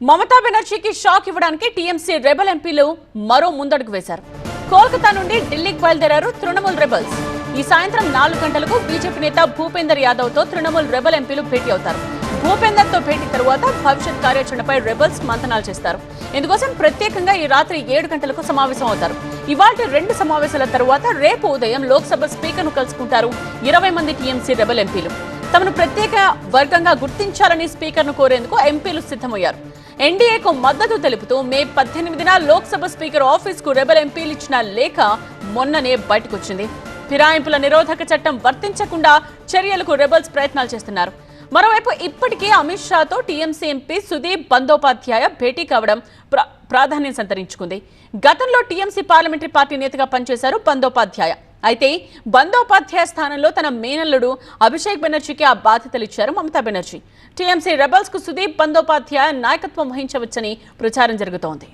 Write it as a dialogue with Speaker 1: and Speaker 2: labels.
Speaker 1: Mamata బెనర్జీకి shock ఇవ్వడానికి TMC rebel ఎంపీలు మరో ముందడుగు వేశారు. కోల్కతా నుండి ఢిల్లీకి బయలుదేరారు తృణమూల్ రెబల్స్. ఈ సాయంత్రం 4 గంటలకు బీజేపీ నేత భూపేందర్ యాదవ్ తో తృణమూల్ రెబల్ ఎంపీలు భేటీ అవుతారు. భూపేందర్ తో భేటీ తరువాత భవిష్యత్ కార్యాచరణపై రెబల్స్ మంతనాలు చేస్తారు. ఇందుకోసం ప్రత్యేకంగా ఈ రాత్రి 7 గంటలకు సమావేశం అవుతారు. ఇవాల్టి 2 సమావేశాల తరువాత రేపు ఉదయం లోక్సభ స్పీకర్ ను కలుసుకుంటారు 20 మంది టీఎంసీ రెబల్ ఎంపీలు. తమను ప్రత్యేక వర్గంగా గుర్తించాలని స్పీకర్ ను కోరేందుకు ఎంపీలు సిద్ధమయ్యారు. ఎన్డీఏకు మద్దతు తెలుపుతూ మే 18న లోక్సభ స్పీకర్ ఆఫీస్ కు రెబల్ ఎంపీలు ఇచ్చిన లేఖ మొన్ననే బయటకొచ్చింది. ఫిరాయింపుల నిరోధక చట్టం వర్తించకుండా చర్యలకు రెబల్స్ ప్రయత్నాలు చేస్తున్నారు. మరోవైపు ఇప్పటికే అమిత్ షాతో టీఎంసీ ఎంపీ సుదీప్ బందోపాధ్యాయ భేటీ కావడం ప్రాధాన్యం సంతరించుకుంది. గతంలో టీఎంసీ పార్లమెంటరీ పార్టీ నేతగా పనిచేశారు బందోపాధ్యాయ. అయితే బందోపాధ్యాయ స్థానంలో తన మేనల్లుడు అభిషేక్ బెనర్జీకి ఆ బాధ్యతలు ఇచ్చారు మమతా బెనర్జీ. టీఎంసీ రెబల్స్ కు సుదీప్ బందోపాధ్యాయ నాయకత్వం వహించవచ్చని ప్రచారం జరుగుతోంది.